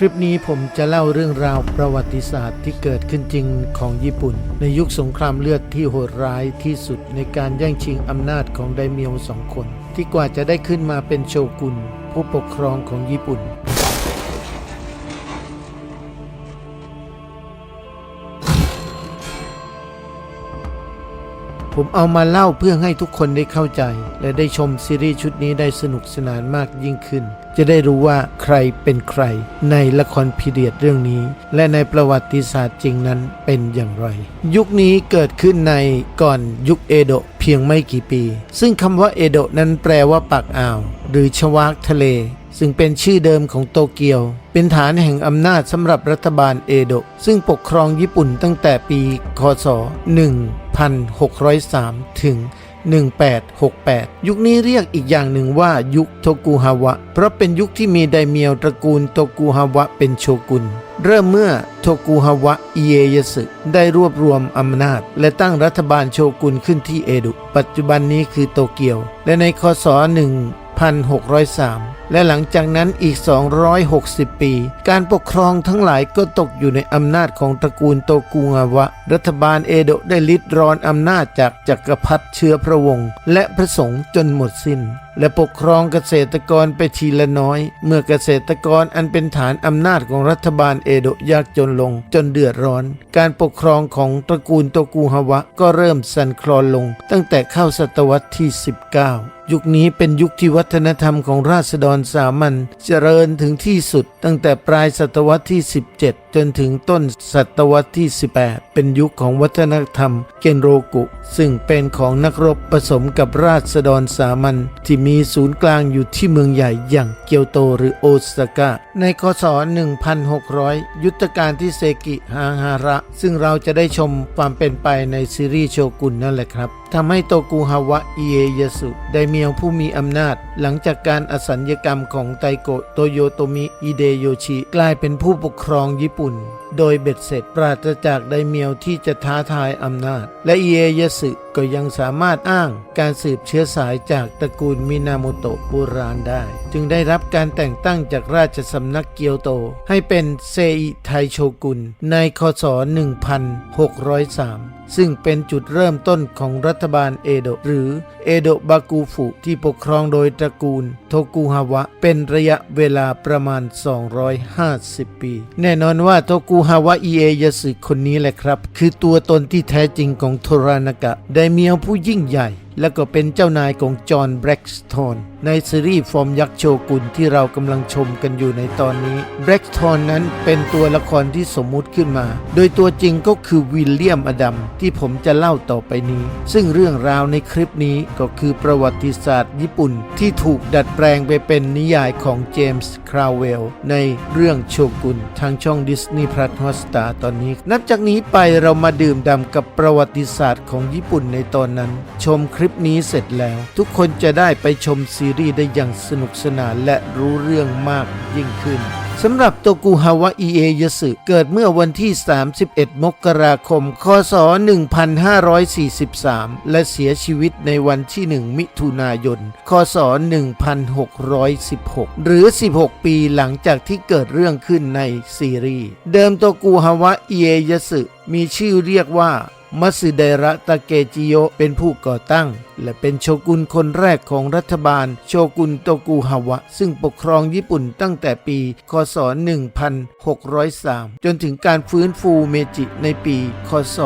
คลิปนี้ผมจะเล่าเรื่องราวประวัติศาสตร์ที่เกิดขึ้นจริงของญี่ปุ่นในยุคสงครามเลือดที่โหดร้ายที่สุดในการแย่งชิงอำนาจของไดเมียวสองคนที่กว่าจะได้ขึ้นมาเป็นโชกุนผู้ปกครองของญี่ปุ่นผมเอามาเล่าเพื่อให้ทุกคนได้เข้าใจและได้ชมซีรีส์ชุดนี้ได้สนุกสนานมากยิ่งขึ้นจะได้รู้ว่าใครเป็นใครในละครพีเรียดเรื่องนี้และในประวัติศาสตร์จริงนั้นเป็นอย่างไรยุคนี้เกิดขึ้นในก่อนยุคเอโดะเพียงไม่กี่ปีซึ่งคำว่าเอโดะนั้นแปลว่าปากอ่าวหรือชวากทะเลซึ่งเป็นชื่อเดิมของโตเกียวเป็นฐานแห่งอำนาจสำหรับรัฐบาลเอโดะซึ่งปกครองญี่ปุ่นตั้งแต่ปีคศ1603 ถึง 1868 ยุคนี้เรียกอีกอย่างหนึ่งว่ายุคโทกุฮาวะเพราะเป็นยุคที่มีไดเมียวตระกูลโตกุฮาวะเป็นโชกุนเริ่มเมื่อโทกุฮาวะอิเอยสึได้รวบรวมอำนาจและตั้งรัฐบาลโชกุนขึ้นที่เอโดะปัจจุบันนี้คือโตเกียวและในคศ1603 และหลังจากนั้นอีก260 ปีการปกครองทั้งหลายก็ตกอยู่ในอำนาจของตระกูลโตกุฮาวะรัฐบาลเอโดะได้ลิดรอนอำนาจจากจักรพรรดิเชื้อพระวงศ์และพระสงฆ์จนหมดสิ้นและปกครองเกษตรกรไปทีละน้อยเมื่อเกษตรกรอันเป็นฐานอำนาจของรัฐบาลเอโดะยากจนลงจนเดือดร้อนการปกครองของตระกูลโตกุฮาวะก็เริ่มสั่นคลอนลงตั้งแต่เข้าศตวรรษที่ 19 ยุคนี้เป็นยุคที่วัฒนธรรมของราษฎรสามัญเจริญถึงที่สุดตั้งแต่ปลายศตวรรษที่ 17 จนถึงต้นศตวรรษที่ 18 เป็นยุคของวัฒนธรรมเกนโรกุซึ่งเป็นของนักรบผสมกับราษฎรสามัญที่มีศูนย์กลางอยู่ที่เมืองใหญ่อย่างเกียวโตหรือโอซาก้าในคศ1600 ยุทธการที่เซกิฮาฮาระซึ่งเราจะได้ชมความเป็นไปในซีรีส์โชกุนนั่นแหละครับทำให้โตกุฮาวะอิเอยสึไดเมียวผู้มีอำนาจหลังจากการอสัญญกรรมของไตโกะโตโยโตมิฮิเดโยชิกลายเป็นผู้ปกครองญี่ปุ่นโดยเบ็ดเสร็จปราศจากไดเมียวที่จะท้าทายอำนาจและอิเอยสึก็ยังสามารถอ้างการสืบเชื้อสายจากตระกูลมินาโมโตะโบราณได้จึงได้รับการแต่งตั้งจากราชสำนักเกียวโตให้เป็นเซอิไทโชกุนในคศ1603ซึ่งเป็นจุดเริ่มต้นของรัฐบาลเอโดะหรือเอโดะบากุฟุที่ปกครองโดยตระกูลโทกุฮาวะเป็นระยะเวลาประมาณ250 ปีแน่นอนว่าโทกุฮาวะอิเอยสึคนนี้แหละครับคือตัวตนที่แท้จริงของโทรานากะไดเมียวผู้ยิ่งใหญ่และก็เป็นเจ้านายของจอห์นแบล็กสโตนในซีรีส์ฟอร์มยักษ์โชกุนที่เรากำลังชมกันอยู่ในตอนนี้แบล็กสโตนนั้นเป็นตัวละครที่สมมุติขึ้นมาโดยตัวจริงก็คือวิลเลียมอดัมที่ผมจะเล่าต่อไปนี้ซึ่งเรื่องราวในคลิปนี้ก็คือประวัติศาสตร์ญี่ปุ่นที่ถูกดัดแปลงไปเป็นนิยายของเจมส์คราวเวลในเรื่องโชกุนทางช่อง Disney Plus Hotstar ตอนนี้นับจากนี้ไปเรามาดื่มด่ำกับประวัติศาสตร์ของญี่ปุ่นในตอนนั้นชมคลิปนี้เสร็จแล้วทุกคนจะได้ไปชมซีรีส์ได้อย่างสนุกสนานและรู้เรื่องมากยิ่งขึ้นสำหรับโตกุฮาวะอิเอยสึเกิดเมื่อวันที่31 มกราคม คศ 1543 และเสียชีวิตในวันที่ 1 มิถุนายน คศ 1616 หรือ 16 ปีหลังจากที่เกิดเรื่องขึ้นในซีรีส์เดิมโตกุฮาวะอิเอยสึมีชื่อเรียกว่ามัตสึเดระตะเกจิโยะเป็นผู้ก่อตั้งและเป็นโชกุนคนแรกของรัฐบาลโชกุนโตกุฮาวะซึ่งปกครองญี่ปุ่นตั้งแต่ปีคศ1603จนถึงการฟื้นฟูเมจิในปีคศ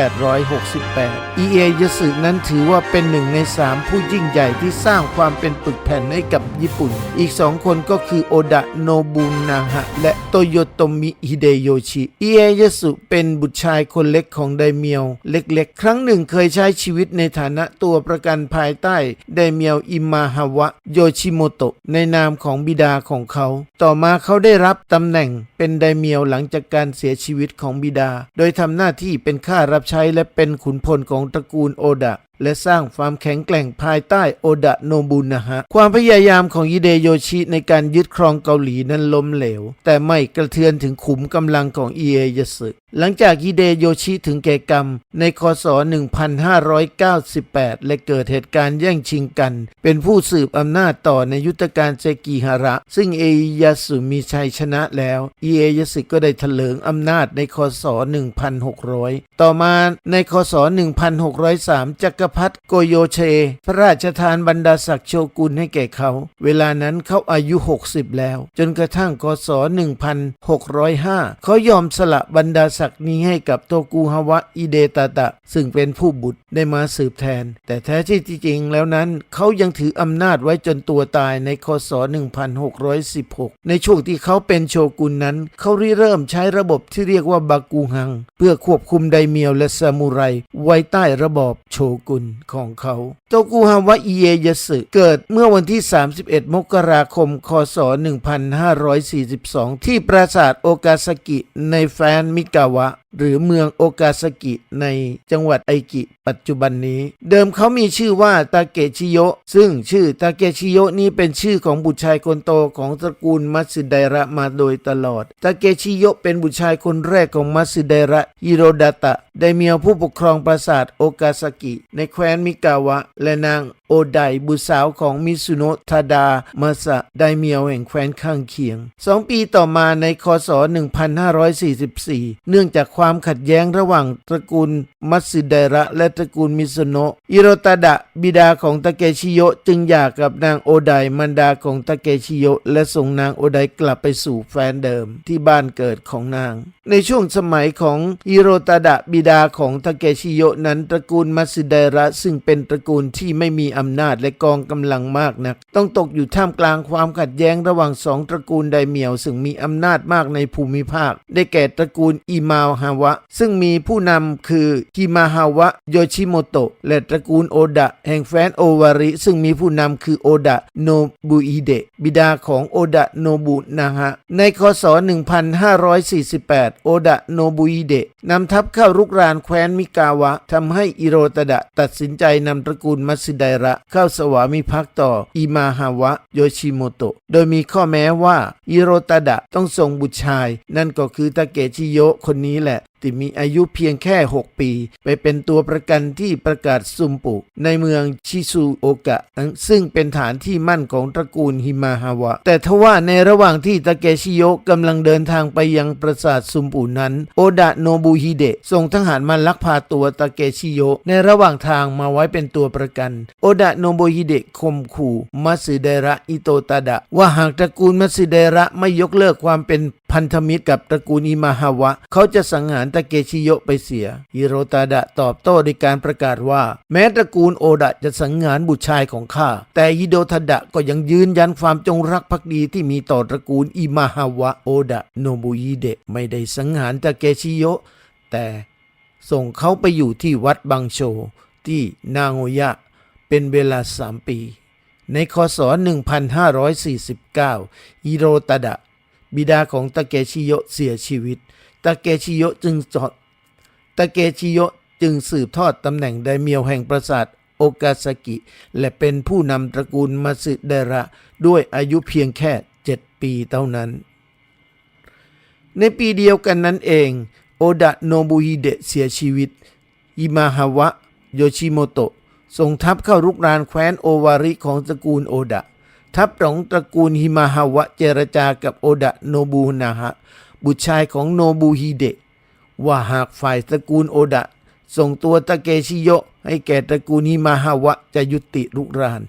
1868อิเอยสึนั้นถือว่าเป็นหนึ่งใน3ผู้ยิ่งใหญ่ที่สร้างความเป็นปึกแผ่นให้กับญี่ปุ่นอีก2คนก็คือโอดะโนบุนาฮะและโตโยโตมิฮิเดโยชิอิเอยสึเป็นบุตรชายคนเล็กของไดเมียวเล็กๆครั้งหนึ่งเคยใช้ชีวิตในฐานะตัวประกันภายใต้ไดเมียวอิมาฮาวะโยชิโมโตะในนามของบิดาของเขาต่อมาเขาได้รับตำแหน่งเป็นไดเมียวหลังจากการเสียชีวิตของบิดาโดยทำหน้าที่เป็นข้ารับใช้และเป็นขุนพลของตระกูลโอดะ และสร้างความแข็งแกร่งภายใต้โอดะโนบุนะฮะความพยายามของฮิเดโยชิในการยึดครองเกาหลีนั้นล้มเหลวแต่ไม่กระเทือนถึงขุมกำลังของอิเอยาสึหลังจากฮิเดโยชิถึงแก่กรรมในคศ 1598 และเกิดเหตุการณ์แย่งชิงกันเป็นผู้สืบอำนาจต่อในยุทธการเซกิฮาระซึ่งเอยาสึมีชัยชนะแล้วอิเอยาสึก็ได้เถลิงอำนาจในคศ 1600 ต่อมาในคศ 1603 จักรพรรดิโกโยเชพระราชทานบรรดาศักดิ์โชกุนให้แก่เขาเวลานั้นเขาอายุ 60 แล้วจนกระทั่งคศ 1605 เขายอมสละบรรดาศักดิ์นี้ให้กับโตกุฮาวะอิเดตะตะซึ่งเป็นผู้บุตรได้มาสืบแทนแต่แท้ที่จริงแล้วนั้นเขายังถืออำนาจไว้จนตัวตายในคศ 1616 ในช่วงที่เขาเป็นโชกุนนั้นเขาเริ่มใช้ระบบที่เรียกว่าบากุฮังเพื่อควบคุมไดเมียวและซามูไรไว้ใต้ระบอบโชกุนของเขาโตกุฮาวะอิเอยาสึเกิดเมื่อวันที่ 31 มกราคม คศ 1542 ที่ปราสาทโอกาซากิในแคว้นมิกาวะหรือเมืองโอกาซากิในจังหวัดไอกิปัจจุบันนี้เดิมเขามีชื่อว่าตาเกชิโยะซึ่งชื่อตาเกชิโยะนี้เป็นชื่อของบุตรชายคนโตของตระกูลมัตสึไดระมาโดยตลอดตาเกชิโยะเป็นบุตรชายคนแรกของมัตสึไดระฮิโรดาตะไดเมียวผู้ปกครองปราสาทโอกาซากิในแคว้นมิกาวะและนางโอไดบุตรสาวของมิซุโนะทาดามาสะไดเมียวแห่งแคว้นข้างเคียง2 ปีต่อมาในคศ 1544 เนื่องจากความขัดแย้งระหว่างตระกูลมัตสึไดระและตระกูลมิซุโนะอิโรตาดะบิดาของตาเกชิโยะจึงหย่ากับนางโอไดมันดาของตาเกชิโยะและส่งนางโอไดกลับไปสู่แคว้นเดิมที่บ้านเกิดของนางในช่วงสมัยของอิโรตาดะบิดาของตาเกชิโยะนั้นตระกูลมัตสึไดระซึ่งเป็นตระกูลที่ไม่มีอำนาจและกองกำลังมากนักต้องตกอยู่ท่ามกลางความขัดแย้งระหว่าง2 ตระกูลไดเมียวซึ่งมีอำนาจมากในภูมิภาคได้แก่ตระกูลอิมาฮาวะซึ่งมีผู้นำคือฮิมาฮาวะโยชิโมโตะและตระกูลโอดะแห่งแคว้นโอวาริซึ่งมีผู้นำคือโอดะโนบุอิเดะบิดาของโอดะโนบุนะฮะในคศ 1548 โอดะโนบุอิเดะนำทัพเข้ารุกรานแคว้นมิกาวะทำให้อิโรตาดะตัดสินใจนำตระกูลมัตสึไดระเข้าสวามิภักดิ์ต่ออิมาฮาวะโยชิโมโตะโดยมีข้อแม้ว่าอิโรตาดะต้องส่งบุตรชายนั่นก็คือตาเกชิโยะคนนี้แหละที่มีอายุเพียงแค่ 6 ปีไปเป็นตัวประกันที่ประกาศซุมปุในเมืองชิซูโอกะซึ่งเป็นฐานที่มั่นของตระกูลฮิมาฮาวะแต่ทว่าในระหว่างที่ตาเกชิโยะกำลังเดินทางไปยังปราสาทซุมปุนั้นโอดะโนบุฮิเดะส่งทหารมาลักพาตัวตาเกชิโยะในระหว่างทางมาไว้เป็นตัวประกันโอดะโนบุฮิเดะข่มขู่มัตสึไดระอิโตตาดะว่าหากตระกูลมัตสึไดระไม่ยกเลิกความเป็นพันธมิตรกับตระกูลอิมาฮาวะเขาจะสังหารตาเกชิโยะไปเสียฮิโรตาดะตอบโต้ด้วยการประกาศว่าแม้ตระกูลโอดะจะสังหารบุตรชายของข้าแต่ฮิโดทาดะก็ยังยืนยันความจงรักภักดีที่มีต่อตระกูลอิมาฮาวะโอดะโนบุอิเดะไม่ได้สังหารตาเกชิโยะแต่ส่งเขาไปอยู่ที่วัดบังโชที่นาโงยะเป็นเวลา3 ปีในคศ 1549 ฮิโรตาดะบิดาของตาเกชิโยะเสียชีวิตตาเกชิโยะจึงสืบทอดตำแหน่งไดเมียวแห่งปราสาทโอกาซากิและเป็นผู้นำตระกูลมัตสึไดระด้วยอายุเพียงแค่ 7 ปีเท่านั้นในปีเดียวกันนั้นเองโอดะโนบุฮิเดะเสียชีวิตอิมาฮาวะโยชิโมโตะส่งทัพเข้ารุกรานแคว้นโอวาริของตระกูลโอดะทัพของตระกูลฮิมาฮาวะเจรจากับโอดะโนบุนะฮะบุตรชายของโนบุฮิเดะว่าหากฝ่ายตระกูลโอดะส่งตัวตาเกชิโยะให้แก่ตระกูลฮิมาฮาวะจะยุติรุกราน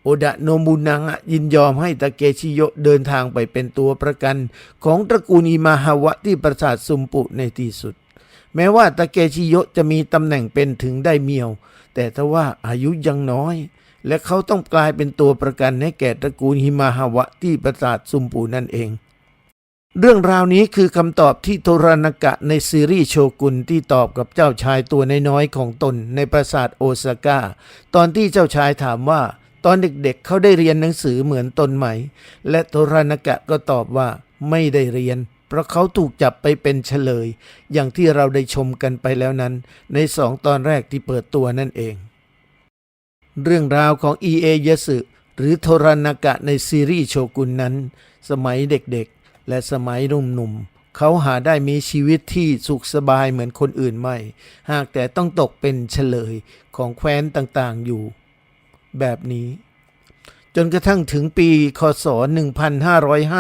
โอดะโนบุนะฮะยินยอมให้ตาเกชิโยะเดินทางไปเป็นตัวประกันของตระกูลฮิมาฮาวะที่ปราสาทซุมปุในที่สุดแม้ว่าตาเกชิโยะจะมีตำแหน่งเป็นถึงไดเมียวแต่ทว่าอายุยังน้อยและเขาต้องกลายเป็นตัวประกันให้แก่ตระกูลฮิมาฮาวะที่ปราสาทซุมปุนั่นเองเรื่องราวนี้คือคำตอบที่โทรานากะในซีรีส์โชกุนที่ตอบกับเจ้าชายตัวน้อยๆของตนในปราสาทโอซาก้าตอนที่เจ้าชายถามว่าตอนเด็กๆเขาได้เรียนหนังสือเหมือนตนไหมและโทรานากะก็ตอบว่าไม่ได้เรียนเพราะเขาถูกจับไปเป็นเฉลยอย่างที่เราได้ชมกันไปแล้วนั้นใน2 ตอนแรกที่เปิดตัวนั่นเอง เรื่องราวของอิเอยะสึหรือโทรานากะในซีรีส์โชกุนนั้นสมัยเด็กๆและสมัยหนุ่มๆเขาหาได้มีชีวิตที่สุขสบายเหมือนคนอื่นไม่หากแต่ต้องตกเป็นเฉลยของแคว้นต่างๆอยู่แบบนี้จนกระทั่งถึงปีคศ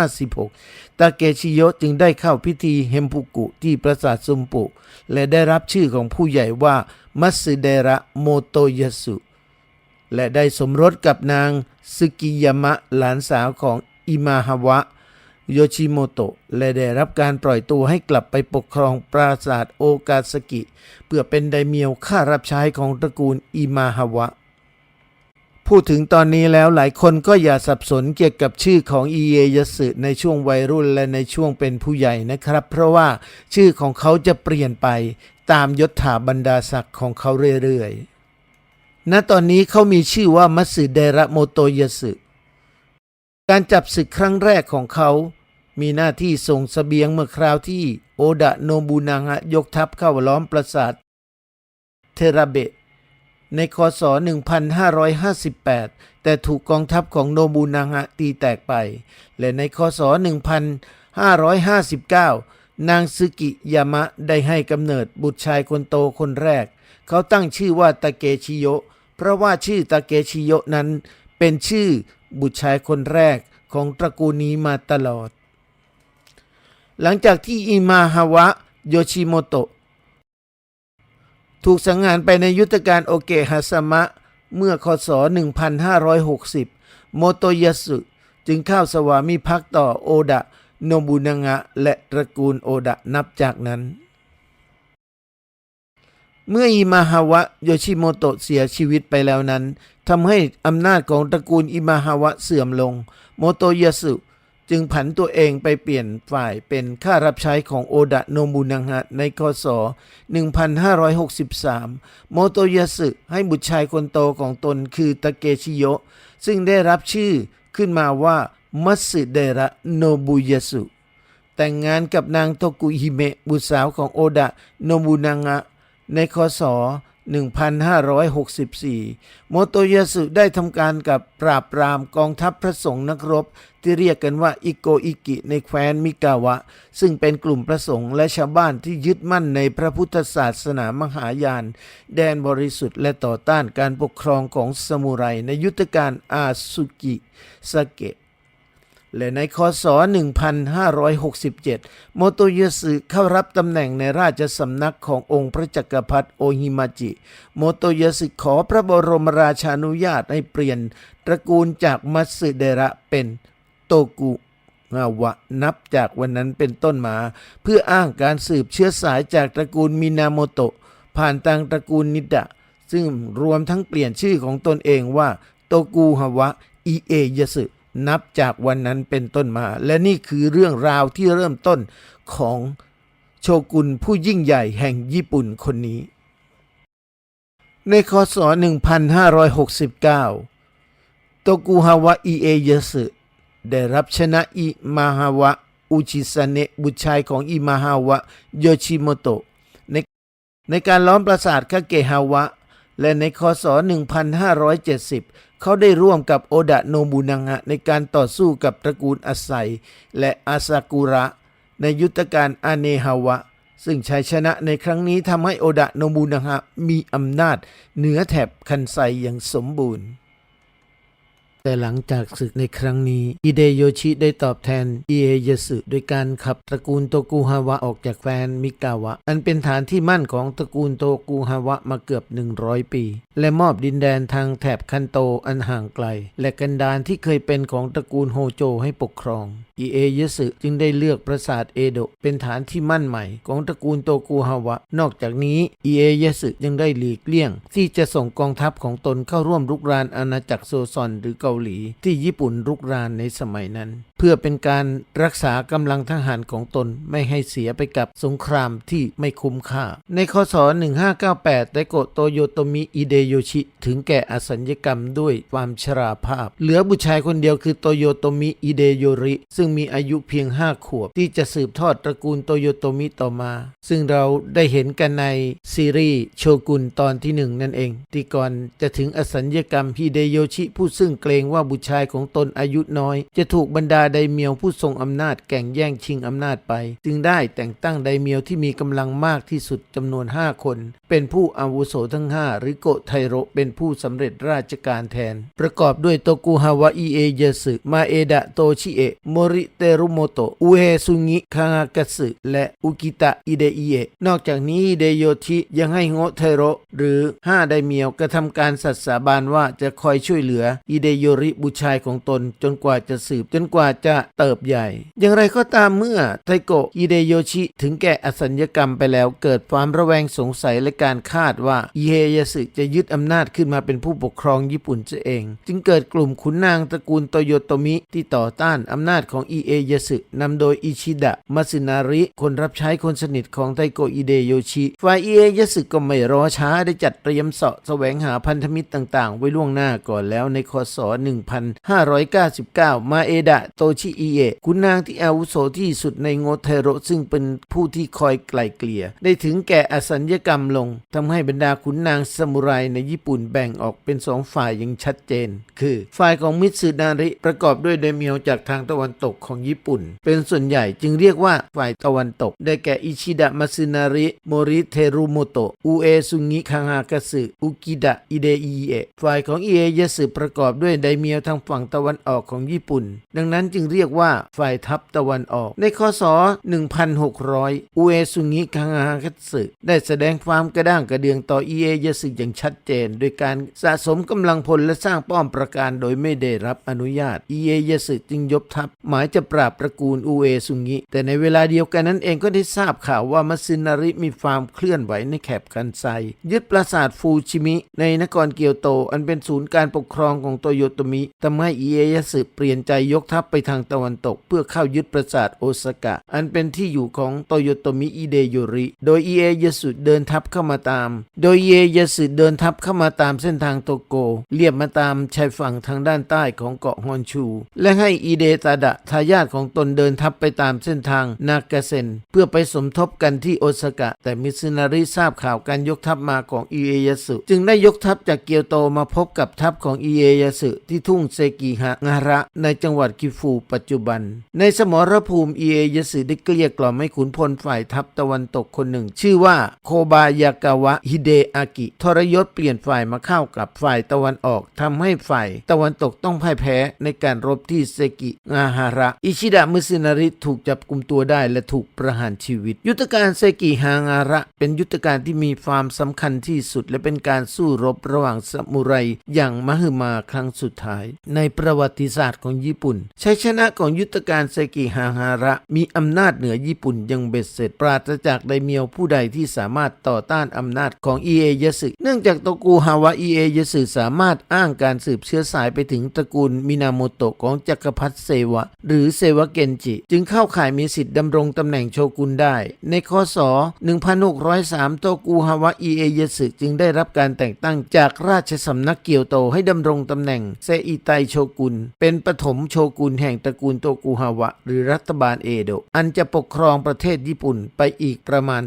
1556ตาเกชิโยะจึงได้เข้าพิธีเฮมปุกุที่ปราสาทซุมปุและได้รับชื่อของผู้ใหญ่ว่ามัตสึเดระโมโตยะสุและได้สมรสกับนางซึกิยามะหลานสาวของอิมาฮาวะโยชิโมโตะและได้รับการปล่อยตัวให้กลับไปปกครองปราสาทโอกาสกิเพื่อเป็นไดเมียวข้ารับใช้ของตระกูลอิมาฮาวะพูดถึงตอนนี้แล้วหลายคนก็อย่าสับสนเกี่ยวกับชื่อของอิเอยะสึในช่วงวัยรุ่นและในช่วงเป็นผู้ใหญ่นะครับเพราะว่าชื่อของเขาจะเปลี่ยนไปตามยศถาบรรดาศักดิ์ของเขาเรื่อยๆณตอนนี้เขามีชื่อว่ามัตสึเดระโมโตยะสึการจับศึกครั้งแรกของเขามีหน้าที่ส่งเสบียงเมื่อคราวที่โอดะโนบุนางะยกทัพเข้าล้อมปราสาทเทราเบะในคศ1558แต่ถูกกองทัพของโนบุนางะตีแตกไปและในคศ1559นางซึกิยามะได้ให้กำเนิดบุตรชายคนโตคนแรกเขาตั้งชื่อว่าตาเกชิโยะเพราะว่าชื่อตาเกชิโยะนั้นเป็นชื่อบุตรชายคนแรกของตระกูลนี้มาตลอดหลังจากที่อิมาฮาวะโยชิโมโตะถูกสังหารไปในยุทธการโอเกฮาซามะเมื่อคศ1560โมโตยะสึจึงเข้าสวามิภักดิ์ต่อโอดะโนบุนางะและตระกูลโอดะนับจากนั้นเมื่ออิมาฮาวะโยชิโมโตะเสียชีวิตไปแล้วนั้นทำให้อำนาจของตระกูลอิมาฮาวะเสื่อมลงโมโตยะสึจึงผันตัวเองไปเปลี่ยนฝ่ายเป็นข้ารับใช้ของโอดะโนบุนางะในคศ1563โมโตยะสึให้บุตรชายคนโตของตนคือตาเกชิโยะซึ่งได้รับชื่อขึ้นมาว่ามัตสึเดระโนบุยะสึแต่งงานกับนางโตกุฮิเมะบุตรสาวของโอดะโนบุนางะในคศ1564โมโตยะสึได้ทำการกับปราบปรามกองทัพพระสงฆ์นักรบที่เรียกกันว่าอิโกอิกิในแคว้นมิกาวะซึ่งเป็นกลุ่มพระสงฆ์และชาวบ้านที่ยึดมั่นในพระพุทธศาสนามหายานแดนบริสุทธิ์และต่อต้านการปกครองของซามูไรในยุทธการอาซุกิซาเกะและในคศ1567โมโตยะสึเข้ารับตำแหน่งในราชสำนักขององค์พระจักรพรรดิโอฮิมาจิโมโตยะสึขอพระบรมราชานุญาตให้เปลี่ยนตระกูลจากมัตสึเดระเป็นโตกุงาวะนับจากวันนั้นเป็นต้นมาเพื่ออ้างการสืบเชื้อสายจากตระกูลมินาโมโตะผ่านทางตระกูลนิดะซึ่งรวมทั้งเปลี่ยนชื่อของตนเองว่าโตกุฮาวะอิเอยะสึนับจากวันนั้นเป็นต้นมาและนี่คือเรื่องราวที่เริ่มต้นของโชกุนผู้ยิ่งใหญ่แห่งญี่ปุ่นคนนี้ในคศ1569โตกุฮาวะอิเอยะสึได้รับชนะอิมาฮาวะอุชิซาเนะบุตรชายของอิมาฮาวะโยชิโมโตะในการล้อมปราสาทคาเกฮาวะและในคศ1570เขาได้ร่วมกับโอดะโนบุนางะในการต่อสู้กับตระกูลอาไซและอาซากุระในยุทธการอาเนฮาวะซึ่งชัยชนะในครั้งนี้ทำให้โอดะโนบุนางะมีอำนาจเหนือแถบคันไซอย่างสมบูรณ์แต่หลังจากศึกในครั้งนี้ฮิเดโยชิได้ตอบแทนอิเอยะสึโดยการขับตระกูลโตกุฮาวะออกจากแคว้นมิกาวะอันเป็นฐานที่มั่นของตระกูลโตกุฮาวะมาเกือบ100 ปีและมอบดินแดนทางแถบคันโตอันห่างไกลและกันดารที่เคยเป็นของตระกูลโฮโจให้ปกครองอิเอยะสึจึงได้เลือกปราสาทเอโดะเป็นฐานที่มั่นใหม่ของตระกูลโตกุฮาวะนอกจากนี้อิเอยะสึยังได้หลีกเลี่ยงที่จะส่งกองทัพของตนเข้าร่วมรุกรานอาณาจักรโซซอนหรือเกาหลีที่ญี่ปุ่นรุกรานในสมัยนั้น เพื่อเป็นการรักษากำลังทหารของตนไม่ให้เสียไปกับสงครามที่ไม่คุ้มค่าในคศ1598ไดโกะโตโยโตมิอิเดโยชิถึงแก่อสัญญกรรมด้วยความชราภาพเหลือบุตรชายคนเดียวคือโตโยโตมิอิเดโยริซึ่งมีอายุเพียง5 ขวบที่จะสืบทอดตระกูลโตโยโตมิต่อมาซึ่งเราได้เห็นกันในซีรีส์โชกุนตอนที่1นั่นเองที่ก่อนจะถึงอสัญญกรรมฮิเดโยชิผู้ซึ่งเกรงว่าบุตรชายของตนอายุน้อยจะถูกบรรดาไดเมียวผู้ทรงอำนาจแก่งแย่งชิงอำนาจไปจึงได้แต่งตั้งไดเมียวที่มีกำลังมากที่สุดจำนวน5 คนเป็นผู้อาวุโสทั้ง5หรือโกไทโรเป็นผู้สำเร็จราชการแทนประกอบด้วยโตกุฮาวะอิเอยสึมาเอดะโตชิเอะโมริเตรุโมโตะอุเฮซุงิคางากะสึและอุกิตะอิเดอิเอะนอกจากนี้ฮิเดโยชิยังให้โงไทโรหรือ5ไดเมียวกระทำการสัตย์สาบานว่าจะคอยช่วยเหลืออิเดโยริบุตรชายของตนจนกว่าจะเติบใหญ่อย่างไรก็ตามเมื่อไทโกะฮิเดโยชิถึงแก่อสัญญกรรมไปแล้วเกิดความระแวงสงสัยและการคาดว่าอิเฮยาสึจะยึดอำนาจขึ้นมาเป็นผู้ปกครองญี่ปุ่นเองจึงเกิดกลุ่มขุนนางตระกูลโตโยโตมิที่ต่อต้านอำนาจของอิเอยาสึนำโดยอิชิดะมัสึนาริคนรับใช้คนสนิทของไทโกะฮิเดโยชิฝ่ายอิเอยาสึก็ไม่รอช้าได้จัดเตรียมเสาะแสวงหาพันธมิตรต่างๆไว้ล่วงหน้าก่อนแล้วในคศ1599มาเอดะโตชิอิเอะขุนนางที่อาวุโสที่สุดในโงเทโรซึ่งเป็นผู้ที่คอยไกล่เกลี่ยได้ถึงแก่อสัญญกรรมลงทำให้บรรดาขุนนางซามูไรในญี่ปุ่นแบ่งออกเป็น2 ฝ่ายอย่างชัดเจนคือฝ่ายของมิตสึนาริประกอบด้วยไดเมียวจากทางตะวันตกของญี่ปุ่นเป็นส่วนใหญ่จึงเรียกว่าฝ่ายตะวันตกได้แก่อิชิดะมัสึนาริโมริเทรุโมโตะอุเอซุงิคางากะสึอุกิดะอิเดอิเอะฝ่ายของอิเอยาสึประกอบด้วยไดเมียวทางฝั่งตะวันออกของญี่ปุ่นดังนั้นจึงเรียกว่าฝ่ายทัพตะวันออกในคศ1600อุเอซุงิคางากะสึได้แสดงความกระด้างกระเดืองต่ออิเอยาสึอย่างชัดเจนโดยการสะสมกำลังพลและสร้างป้อมปราการโดยไม่ได้รับอนุญาตอิเอยาสึจึงยกทัพหมายจะปราบตระกูลอุเอซุงิแต่ในเวลาเดียวกันนั้นเองก็ได้ทราบข่าวว่ามัสึนาริมีความเคลื่อนไหวในแถบคันไซยึดปราสาทฟูชิมิในนครเกียวโตอันเป็นศูนย์การปกครองของโตโยโตมิทำให้อิเอยาสึเปลี่ยนใจยกทัพไปทางตะวันตกเพื่อเข้ายึดปราสาทโอซากะอันเป็นที่อยู่ของโตโยโตมิอิเดโยริโดยอิเอยาสึเดินทัพเข้ามาตามเส้นทางโตโกเลียบมาตามชายฝั่งทางด้านใต้ของเกาะฮอนชูและให้อิเดตาดะทายาทของตนเดินทัพไปตามเส้นทางนากาเซ็นเพื่อไปสมทบกันที่โอซากะแต่มิซึนาริทราบข่าวการยกทัพมาของอิเอยาสึจึงได้ยกทัพจากเกียวโตมาพบกับทัพของอิเอยาสึที่ทุ่งเซกิฮะงาระในจังหวัดคิฟูปัจจุบันในสมรภูมิอิเอยาสึได้เกลี้ยกล่อมให้ขุนพลฝ่ายทัพตะวันตกคนหนึ่งชื่อว่าโคบายากาวะฮิเดอากิทรยศเปลี่ยนฝ่ายมาเข้ากับฝ่ายตะวันออกทำให้ฝ่ายตะวันตกต้องพ่ายแพ้ในการรบที่เซกิงาฮาระอิชิดะมุสึนาริถูกจับกุมตัวได้และถูกประหารชีวิตยุทธการเซกิฮางาระเป็นยุทธการที่มีความสำคัญที่สุดและเป็นการสู้รบระหว่างซามูไรอย่างมหึมาครั้งสุดท้ายในประวัติศาสตร์ของญี่ปุ่นชัยชนะของยุทธการเซกิฮางาระมีอำนาจเหนือญี่ปุ่นยังเบ็ดเสร็จปราศจากไดเมียวผู้ใดที่สามารถต่อต้านอำนาจของอิเอยาสึเนื่องจากโตกุฮาวะอิเอยาสึสามารถอ้างการสืบเชื้อสายไปถึงตระกูลมินาโมโตะของจักรพรรดิเซวะหรือเซวะเกนจิจึงเข้าข่ายมีสิทธิ์ดำรงตำแหน่งโชกุนได้ในคศ1603โตกุฮาวะอิเอยาสึจึงได้รับการแต่งตั้งจากราชสำนักเกียวโตให้ดำรงตำแหน่งเซอิไตโชกุนเป็นปฐมโชกุนแห่งตระกูลโตกุฮาวะหรือรัฐบาลเอโดะอันจะปกครองประเทศญี่ปุ่นไปอีกประมาณ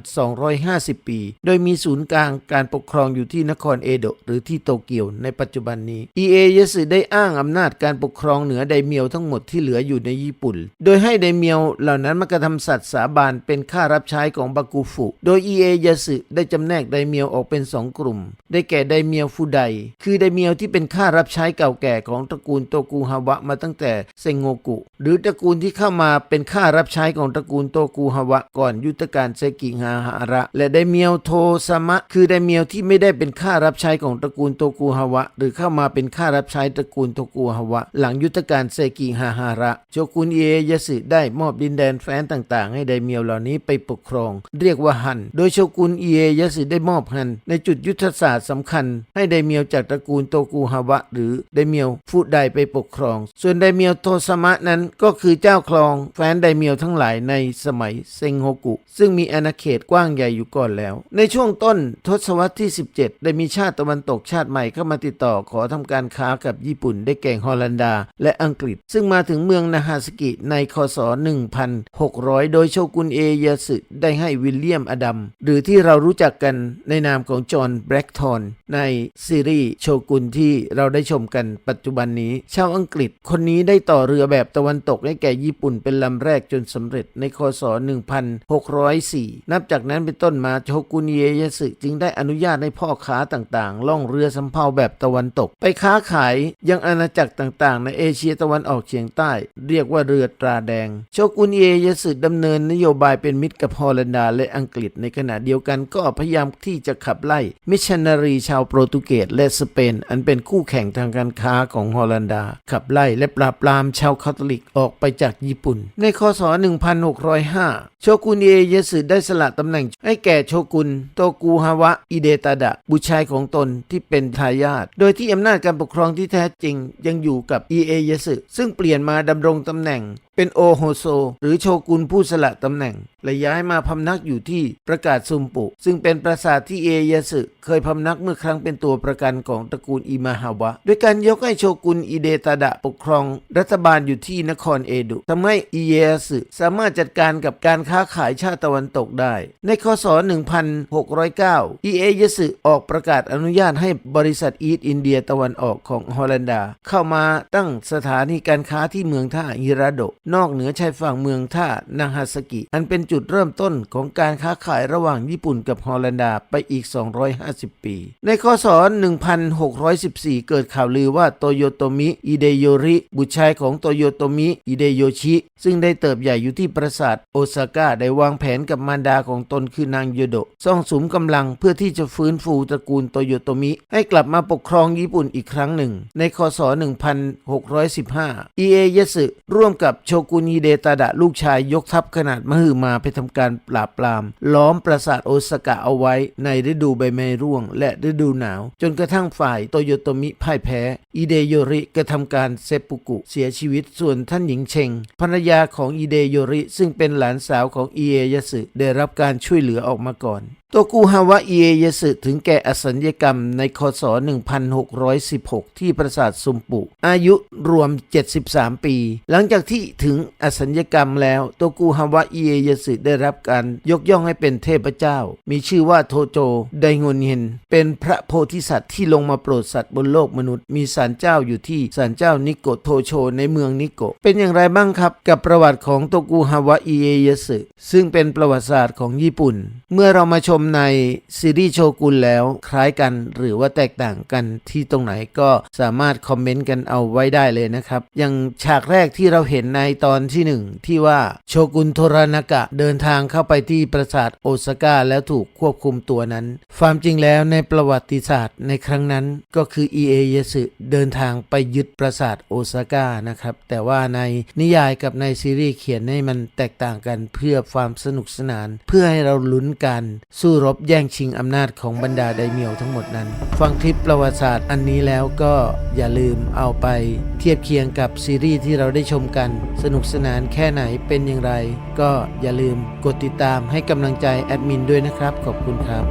250 ปีโดยมีศูนย์กลางการปกครองอยู่ที่นครเอโดะหรือที่โตเกียวในปัจจุบันนี้อิเอยาสึได้อ้างอำนาจการปกครองเหนือไดเมียวทั้งหมดที่เหลืออยู่ในญี่ปุ่นโดยให้ไดเมียวเหล่านั้นมากระทำสัตย์สาบานเป็นข้ารับใช้ของบากุฟุโดยอิเอยาสึได้จำแนกไดเมียวออกเป็น2 กลุ่มได้แก่ไดเมียวฟูไดคือไดเมียวที่เป็นข้ารับใช้เก่าแก่ของตระกูลโตกุฮาวะมาตั้งแต่เซงโงกุหรือตระกูลที่เข้ามาเป็นข้ารับใช้ของตระกูลโตกุฮาวะก่อนยุทธการเซกิฮาฮาระและไดเมียวโทซามะคือไดเมียวที่ไม่ได้เป็นข้ารับใช้ของตระกูลโตกุฮาวะหรือเข้ามาเป็นข้ารับใช้ตระกูลโตกุฮาวะหลังยุทธการเซกิฮาฮาระโชกุนอิเอยาสึได้มอบดินแดนแฟ้นต่างๆให้ไดเมียวเหล่านี้ไปปกครองเรียกว่าฮันโดยโชกุนอิเอยาสึได้มอบฮันในจุดยุทธศาสตร์สำคัญให้ไดเมียวจากตระกูลโตกุฮาวะหรือไดเมียวฟูไดไปปกครองส่วนไดเมียวโทซา ามะนั้นก็คือเจ้าครองแคว้นไดเมียวทั้งหลายในสมัยเซ็งโฮกุซึ่งมีอาณาเขตกว้างใหญ่อยู่ก่อนแล้วในช่วงต้นทศวรรษที่ 17ได้มีชาติตะวันตกชาติใหม่เข้ามาติดต่อขอทำการค้ากับญี่ปุ่นได้แก่ฮอลันดาและอังกฤษซึ่งมาถึงเมืองนาฮาซากิในคศ 1600 โดยโชกุนเอยาสึได้ให้วิลเลียมอดัมหรือที่เรารู้จักกันในนามของจอห์นแบล็กทอนในซีรีส์โชกุนที่เราได้ชมกันปัจจุบันนี้ชาวอังกฤษคนนี้ได้ต่อเรือแบบตะวันตกให้แก่ญี่ปุ่นเป็นลำแรกจนสำเร็จในคศ 1604 นับจากนั้นเป็นต้นมาโชกุนเอยาสึจึงได้อนุญาตให้พ่อค้าต่างๆล่องเรือสำเภาแบบตะวันตกไปค้าขายยังอาณาจักรต่างๆในเอเชียตะวันออกเฉียงใต้เรียกว่าเรือตราแดงโชกุนเอยาสึดำเนินนโยบายเป็นมิตรกับฮอลันดาและอังกฤษในขณะเดียวกันก็พยายามที่จะขับไล่มิชชันนารีชาวโปรตุเกสและสเปนอันเป็นคู่แข่งทางการค้าของฮอลันดาขับไล่และปราบปรามชาวคาทอลิกออกไปจากญี่ปุ่นในคศ 1605 โชกุนเอยาสึได้สละตำแหน่งให้แก่โชกุนโตกุฮาวะอิเดตาดะบุตรชายของตนที่เป็นทายาทโดยที่อำนาจการปกครองที่แท้จริงยังอยู่กับเอยาสึซึ่งเปลี่ยนมาดำรงตำแหน่งเป็นโอโฮโซหรือโชกุนผู้สละตำแหน่งและย้ายมาพำนักอยู่ที่ประกาศซุมปุซึ่งเป็นปราสาทที่เอยาสึเคยพำนักเมื่อครั้งเป็นตัวประกันของตระกูลอิมาฮาวะด้วยการยกให้โชกุนอิเดตาดะปกครองรัฐบาลอยู่ที่นครเอโดะทำให้เอยาสึสามารถจัดการกับการค้าขายชาติตะวันตกได้ในคศ 1609 เอยาสึออกประกาศอนุญาตให้บริษัทอีสต์อินเดียตะวันออกของฮอลันดาเข้ามาตั้งสถานีการค้าที่เมืองท่าฮิราโดะนอกเหนือชายฝั่งเมืองท่านาฮาซากิอันเป็นจุดเริ่มต้นของการค้าขายระหว่างญี่ปุ่นกับฮอลันดาไปอีก250 ปีในคศ 1614 เกิดข่าวลือว่าโตโยโตมิอิเดโยริบุตรชายของโตโยโตมิอิเดโยชิซึ่งได้เติบใหญ่อยู่ที่ปราสาทโอซาก้าได้วางแผนกับมารดาของตนคือนางโยโดะซ่องสุมกำลังเพื่อที่จะฟื้นฟูตระกูลโตโยโตมิให้กลับมาปกครองญี่ปุ่นอีกครั้งหนึ่งในคศ 1615 เอยาสึร่วมกับโชกุนฮิเดตาดะลูกชายยกทัพขนาดมหึมาไปทำการปราบปรามล้อมปราสาทโอซาก้าเอาไว้ในฤดูใบไม้ร่วงและฤดูหนาวจนกระทั่งฝ่ายโตโยโตมิพ่ายแพ้อิเดโยริกระทำการเซปุกุเสียชีวิตส่วนท่านหญิงเชงภรรยาของอิเดโยริซึ่งเป็นหลานสาวของเอยาสึได้รับการช่วยเหลือออกมาก่อนโตกุฮาวะเอยาสึถึงแก่อสัญญกรรมในคศ 1616 ที่ปราสาทซุมปุอายุรวม73 ปีหลังจากที่ถึงอสัญญกรรมแล้วโตกุฮาวะเอยาสึได้รับการยกย่องให้เป็นเทพเจ้ามีชื่อว่าโทโจไดงอนเฮนเป็นพระโพธิสัตว์ที่ลงมาโปรดสัตว์บนโลกมนุษย์มีศาลเจ้าอยู่ที่ศาลเจ้านิโกะโทโชในเมืองนิโกะเป็นอย่างไรบ้างครับกับประวัติของโตกุฮาวะเอยาสึซึ่งเป็นประวัติศาสตร์ของญี่ปุ่นเมื่อเรามาชมในซีรีส์โชกุนแล้วคล้ายกันหรือว่าแตกต่างกันที่ตรงไหนก็สามารถคอมเมนต์กันเอาไว้ได้เลยนะครับอย่างฉากแรกที่เราเห็นในตอนที่1ที่ว่าโชกุนโทรานากะเดินทางเข้าไปที่ปราสาทโอซาก้าแล้วถูกควบคุมตัวนั้นความจริงแล้วในประวัติศาสตร์ในครั้งนั้นก็คือเอยาสึเดินทางไปยึดปราสาทโอซาก้านะครับแต่ว่าในนิยายกับในซีรีส์เขียนให้มันแตกต่างกันเพื่อความสนุกสนานเพื่อให้เราลุ้นกันสู้รบแย่งชิงอำนาจของบรรดาไดเมียวทั้งหมดนั้นฟังคลิปประวัติศาสตร์อันนี้แล้วก็อย่าลืมเอาไปเทียบเคียงกับซีรีส์ที่เราได้ชมกันสนุกสนานแค่ไหนเป็นอย่างไรก็อย่าลืมกดติดตามให้กำลังใจแอดมินด้วยนะครับขอบคุณครับ